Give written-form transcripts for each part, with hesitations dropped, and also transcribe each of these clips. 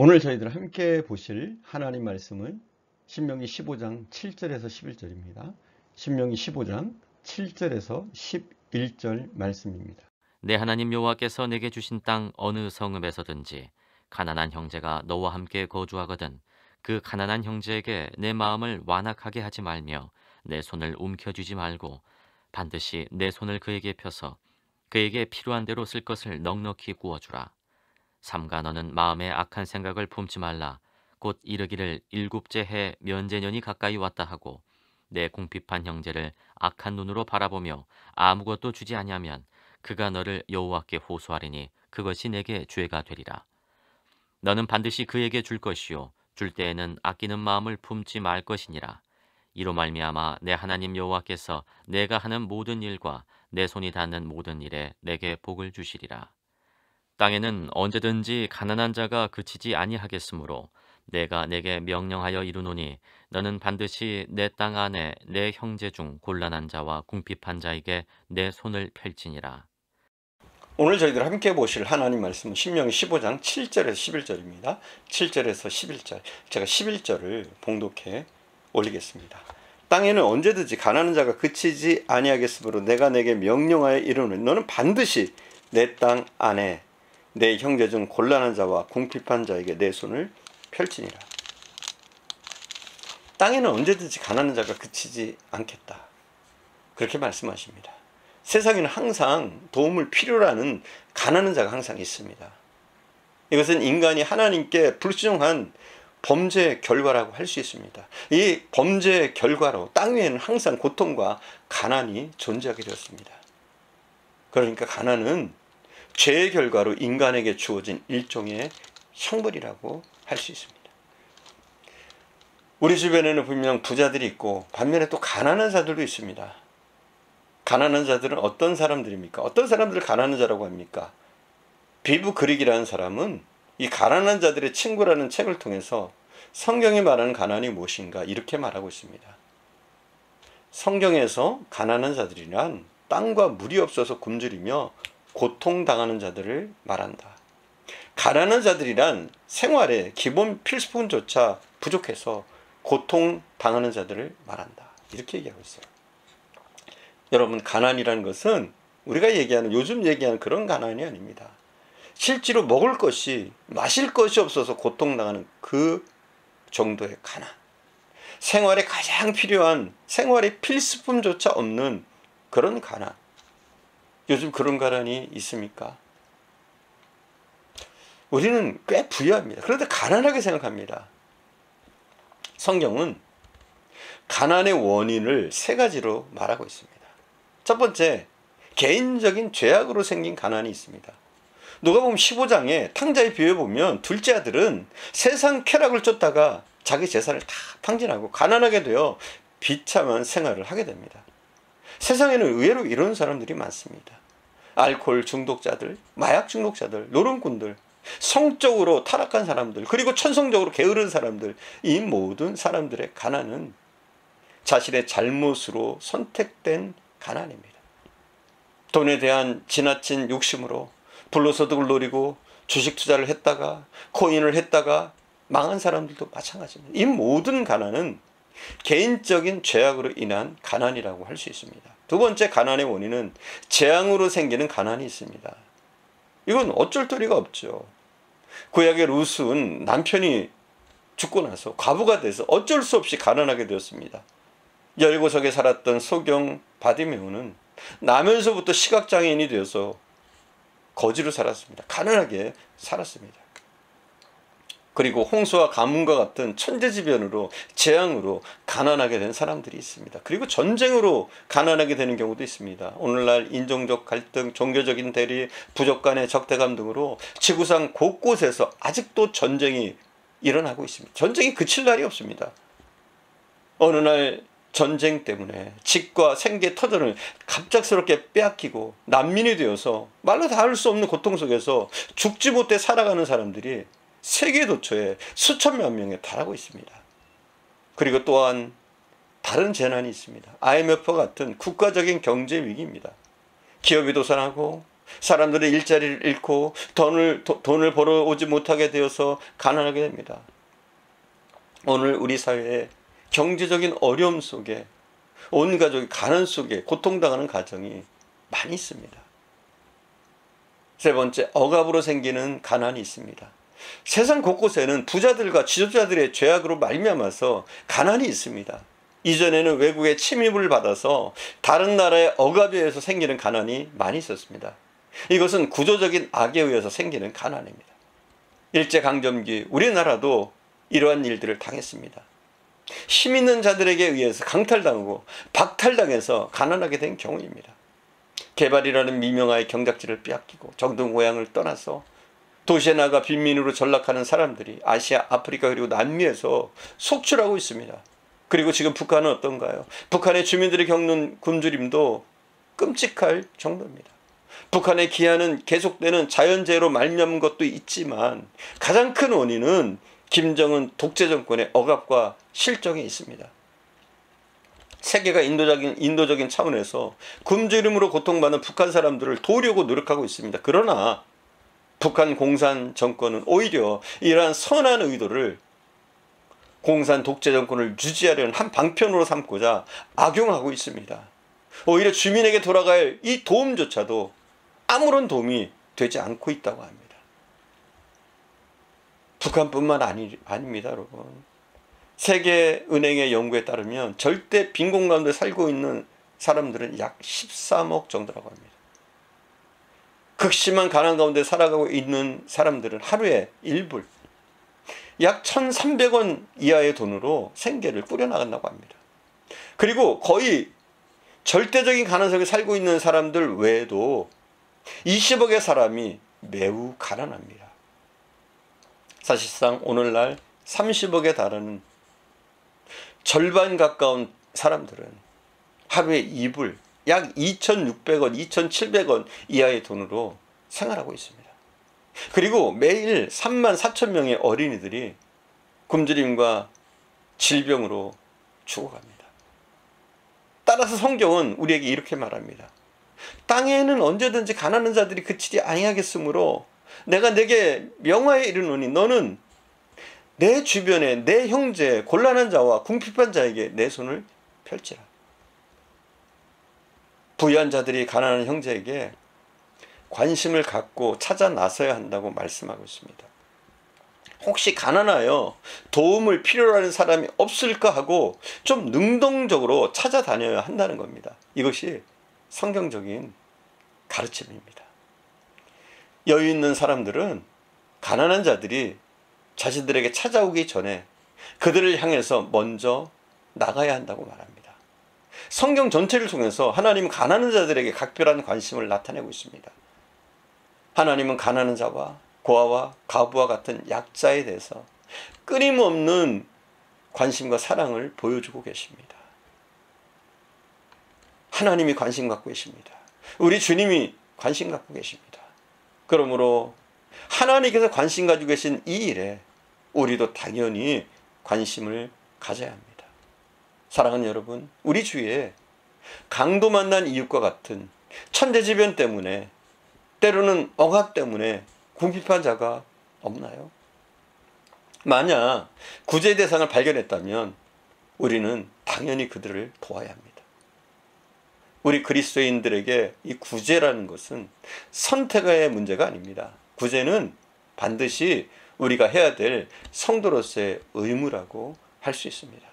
오늘 저희들 함께 보실 하나님 말씀은 신명기 15장 7절에서 11절입니다. 신명기 15장 7절에서 11절 말씀입니다. 내 하나님 여호와께서 내게 주신 땅 어느 성읍에서든지 가난한 형제가 너와 함께 거주하거든 그 가난한 형제에게 내 마음을 완악하게 하지 말며 내 손을 움켜쥐지 말고 반드시 내 손을 그에게 펴서 그에게 필요한 대로 쓸 것을 넉넉히 구워주라. 삼가 너는 마음에 악한 생각을 품지 말라. 곧 이르기를 일곱째 해 면제년이 가까이 왔다 하고 내 궁핍한 형제를 악한 눈으로 바라보며 아무것도 주지 아니하면 그가 너를 여호와께 호소하리니 그것이 내게 죄가 되리라. 너는 반드시 그에게 줄 것이요 줄 때에는 아끼는 마음을 품지 말 것이니라. 이로 말미암아 내 하나님 여호와께서 내가 하는 모든 일과 내 손이 닿는 모든 일에 내게 복을 주시리라. 땅에는 언제든지 가난한 자가 그치지 아니하겠으므로 내가 내게 명령하여 이르노니 너는 반드시 내 땅 안에 내 형제 중 곤란한 자와 궁핍한 자에게 내 손을 펼치니라. 오늘 저희들 함께 보실 하나님 말씀은 신명기 15장 7절에서 11절입니다. 7절에서 11절. 제가 11절을 봉독해 올리겠습니다. 땅에는 언제든지 가난한 자가 그치지 아니하겠으므로 내가 내게 명령하여 이르노니 너는 반드시 내 땅 안에 내 형제 중 곤란한 자와 궁핍한 자에게 내 손을 펼치니라. 땅에는 언제든지 가난한 자가 그치지 않겠다. 그렇게 말씀하십니다. 세상에는 항상 도움을 필요로 하는 가난한 자가 항상 있습니다. 이것은 인간이 하나님께 불순종한 범죄의 결과라고 할 수 있습니다. 이 범죄의 결과로 땅 위에는 항상 고통과 가난이 존재하게 되었습니다. 그러니까 가난은 죄의 결과로 인간에게 주어진 일종의 형벌이라고 할 수 있습니다. 우리 주변에는 분명 부자들이 있고 반면에 또 가난한 자들도 있습니다. 가난한 자들은 어떤 사람들입니까? 어떤 사람들을 가난한 자라고 합니까? 비브 그릭이라는 사람은 이 가난한 자들의 친구라는 책을 통해서 성경이 말하는 가난이 무엇인가 이렇게 말하고 있습니다. 성경에서 가난한 자들이란 땅과 물이 없어서 굶주리며 고통당하는 자들을 말한다. 가난한 자들이란 생활의 기본 필수품조차 부족해서 고통당하는 자들을 말한다. 이렇게 얘기하고 있어요. 여러분, 가난이라는 것은 우리가 얘기하는, 요즘 얘기하는 그런 가난이 아닙니다. 실제로 먹을 것이, 마실 것이 없어서 고통당하는 그 정도의 가난. 생활에 가장 필요한 생활의 필수품조차 없는 그런 가난. 요즘 그런 가난이 있습니까? 우리는 꽤 부유합니다. 그런데 가난하게 생각합니다. 성경은 가난의 원인을 세 가지로 말하고 있습니다. 첫 번째, 개인적인 죄악으로 생긴 가난이 있습니다. 누가복음 15장에 탕자의 비유에 보면 둘째 아들은 세상 쾌락을 쫓다가 자기 재산을 다 탕진하고 가난하게 되어 비참한 생활을 하게 됩니다. 세상에는 의외로 이런 사람들이 많습니다. 알코올 중독자들, 마약 중독자들, 노름꾼들, 성적으로 타락한 사람들, 그리고 천성적으로 게으른 사람들, 이 모든 사람들의 가난은 자신의 잘못으로 선택된 가난입니다. 돈에 대한 지나친 욕심으로 불로소득을 노리고 주식 투자를 했다가 코인을 했다가 망한 사람들도 마찬가지입니다. 이 모든 가난은 개인적인 죄악으로 인한 가난이라고 할 수 있습니다. 두 번째 가난의 원인은 재앙으로 생기는 가난이 있습니다. 이건 어쩔 도리가 없죠. 구약의 룻은 남편이 죽고 나서 과부가 돼서 어쩔 수 없이 가난하게 되었습니다. 여리고성에 살았던 소경 바디메오는 나면서부터 시각장애인이 되어서 거지로 살았습니다. 가난하게 살았습니다. 그리고 홍수와 가뭄과 같은 천재지변으로 재앙으로 가난하게 된 사람들이 있습니다. 그리고 전쟁으로 가난하게 되는 경우도 있습니다. 오늘날 인종적 갈등, 종교적인 대리, 부족 간의 적대감 등으로 지구상 곳곳에서 아직도 전쟁이 일어나고 있습니다. 전쟁이 그칠 날이 없습니다. 어느 날 전쟁 때문에 집과 생계 터전을 갑작스럽게 빼앗기고 난민이 되어서 말로 다 할 수 없는 고통 속에서 죽지 못해 살아가는 사람들이 세계 도처에 수천만 명에 달하고 있습니다. 그리고 또한 다른 재난이 있습니다. IMF와 같은 국가적인 경제 위기입니다. 기업이 도산하고 사람들은 일자리를 잃고 돈을 벌어오지 못하게 되어서 가난하게 됩니다. 오늘 우리 사회에 경제적인 어려움 속에 온 가족이 가난 속에 고통당하는 가정이 많이 있습니다. 세 번째, 억압으로 생기는 가난이 있습니다. 세상 곳곳에는 부자들과 지도자들의 죄악으로 말미암아서 가난이 있습니다. 이전에는 외국의 침입을 받아서 다른 나라의 억압에 의해서 생기는 가난이 많이 있었습니다. 이것은 구조적인 악에 의해서 생기는 가난입니다. 일제강점기 우리나라도 이러한 일들을 당했습니다. 힘 있는 자들에게 의해서 강탈당하고 박탈당해서 가난하게 된 경우입니다. 개발이라는 미명하에 경작지를 빼앗기고 정든 고향을 떠나서 도시에 나가 빈민으로 전락하는 사람들이 아시아, 아프리카 그리고 남미에서 속출하고 있습니다. 그리고 지금 북한은 어떤가요? 북한의 주민들이 겪는 굶주림도 끔찍할 정도입니다. 북한의 기한은 계속되는 자연재해로 말미암은 것도 있지만 가장 큰 원인은 김정은 독재 정권의 억압과 실정에 있습니다. 세계가 인도적인 차원에서 굶주림으로 고통받는 북한 사람들을 도우려고 노력하고 있습니다. 그러나 북한 공산 정권은 오히려 이러한 선한 의도를 공산 독재 정권을 유지하려는 한 방편으로 삼고자 악용하고 있습니다. 오히려 주민에게 돌아갈 이 도움조차도 아무런 도움이 되지 않고 있다고 합니다. 북한뿐만 아닙니다, 여러분. 세계은행의 연구에 따르면 절대 빈곤 가운데 살고 있는 사람들은 약 13억 정도라고 합니다. 극심한 가난 가운데 살아가고 있는 사람들은 하루에 1불, 약 1,300원 이하의 돈으로 생계를 꾸려나간다고 합니다. 그리고 거의 절대적인 가난 속에 살고 있는 사람들 외에도 20억의 사람이 매우 가난합니다. 사실상 오늘날 30억에 달하는 절반 가까운 사람들은 하루에 2불, 약 2,600원, 2,700원 이하의 돈으로 생활하고 있습니다. 그리고 매일 3만 4천 명의 어린이들이 굶주림과 질병으로 죽어갑니다. 따라서 성경은 우리에게 이렇게 말합니다. 땅에는 언제든지 가난한 자들이 그치지 아니하겠으므로 내가 내게 명하여 이르노니 너는 내 주변에 내 형제 곤란한 자와 궁핍한 자에게 내 손을 펼치라. 부유한 자들이 가난한 형제에게 관심을 갖고 찾아 나서야 한다고 말씀하고 있습니다. 혹시 가난하여 도움을 필요로 하는 사람이 없을까 하고 좀 능동적으로 찾아다녀야 한다는 겁니다. 이것이 성경적인 가르침입니다. 여유 있는 사람들은 가난한 자들이 자신들에게 찾아오기 전에 그들을 향해서 먼저 나가야 한다고 말합니다. 성경 전체를 통해서 하나님은 가난한 자들에게 각별한 관심을 나타내고 있습니다. 하나님은 가난한 자와 고아와 과부와 같은 약자에 대해서 끊임없는 관심과 사랑을 보여주고 계십니다. 하나님이 관심 갖고 계십니다. 우리 주님이 관심 갖고 계십니다. 그러므로 하나님께서 관심 가지고 계신 이 일에 우리도 당연히 관심을 가져야 합니다. 사랑하는 여러분, 우리 주위에 강도 만난 이웃과 같은 천재지변 때문에 때로는 억압 때문에 궁핍한 자가 없나요? 만약 구제 대상을 발견했다면 우리는 당연히 그들을 도와야 합니다. 우리 그리스도인들에게 이 구제라는 것은 선택의 문제가 아닙니다. 구제는 반드시 우리가 해야 될 성도로서의 의무라고 할 수 있습니다.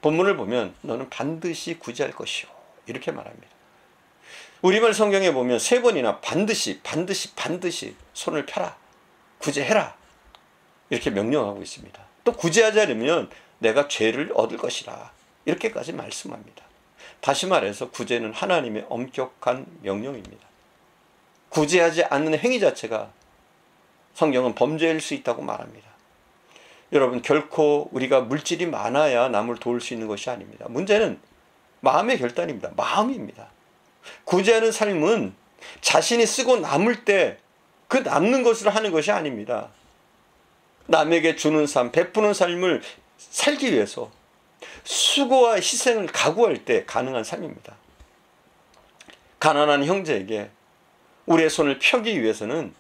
본문을 보면 너는 반드시 구제할 것이요 이렇게 말합니다. 우리말 성경에 보면 3번이나 반드시 손을 펴라, 구제해라 이렇게 명령하고 있습니다. 또 구제하지 않으면 내가 죄를 얻을 것이라 이렇게까지 말씀합니다. 다시 말해서 구제는 하나님의 엄격한 명령입니다. 구제하지 않는 행위 자체가 성경은 범죄일 수 있다고 말합니다. 여러분, 결코 우리가 물질이 많아야 남을 도울 수 있는 것이 아닙니다. 문제는 마음의 결단입니다. 마음입니다. 구제하는 삶은 자신이 쓰고 남을 때 그 남는 것을 하는 것이 아닙니다. 남에게 주는 삶, 베푸는 삶을 살기 위해서 수고와 희생을 각오할 때 가능한 삶입니다. 가난한 형제에게 우리의 손을 펴기 위해서는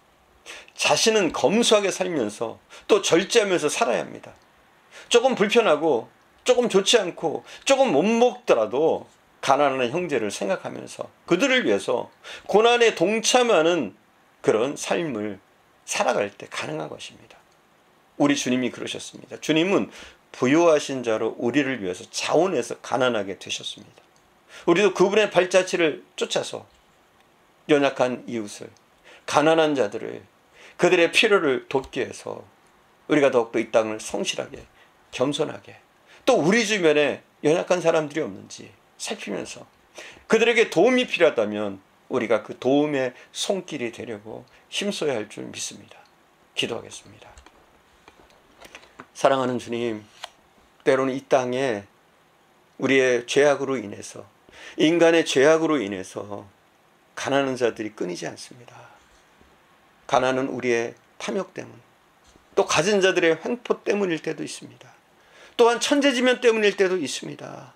자신은 검소하게 살면서 또 절제하면서 살아야 합니다. 조금 불편하고 조금 좋지 않고 조금 못 먹더라도 가난한 형제를 생각하면서 그들을 위해서 고난에 동참하는 그런 삶을 살아갈 때 가능한 것입니다. 우리 주님이 그러셨습니다. 주님은 부요하신 자로 우리를 위해서 자원해서 가난하게 되셨습니다. 우리도 그분의 발자취를 쫓아서 연약한 이웃을, 가난한 자들을, 그들의 필요를 돕기 위해서 우리가 더욱더 이 땅을 성실하게, 겸손하게, 또 우리 주변에 연약한 사람들이 없는지 살피면서 그들에게 도움이 필요하다면 우리가 그 도움의 손길이 되려고 힘써야 할 줄 믿습니다. 기도하겠습니다. 사랑하는 주님, 때로는 이 땅에 우리의 죄악으로 인해서, 인간의 죄악으로 인해서 가난한 자들이 끊이지 않습니다. 가난은 우리의 탐욕 때문, 또 가진 자들의 횡포 때문일 때도 있습니다. 또한 천재지면 때문일 때도 있습니다.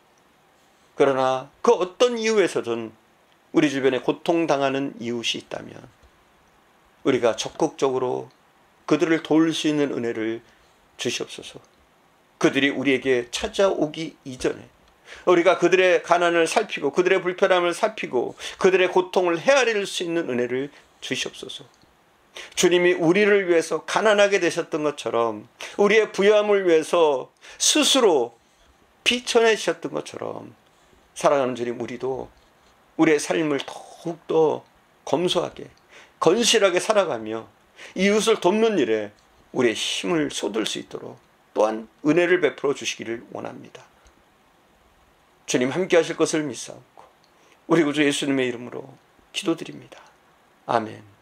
그러나 그 어떤 이유에서든 우리 주변에 고통당하는 이웃이 있다면 우리가 적극적으로 그들을 도울 수 있는 은혜를 주시옵소서. 그들이 우리에게 찾아오기 이전에 우리가 그들의 가난을 살피고 그들의 불편함을 살피고 그들의 고통을 헤아릴 수 있는 은혜를 주시옵소서. 주님이 우리를 위해서 가난하게 되셨던 것처럼, 우리의 부요함을 위해서 스스로 비천해지셨던 것처럼, 사랑하는 주님, 우리도 우리의 삶을 더욱더 검소하게 건실하게 살아가며 이웃을 돕는 일에 우리의 힘을 쏟을 수 있도록 또한 은혜를 베풀어 주시기를 원합니다. 주님 함께 하실 것을 믿사옵고 우리 구주 예수님의 이름으로 기도드립니다. 아멘.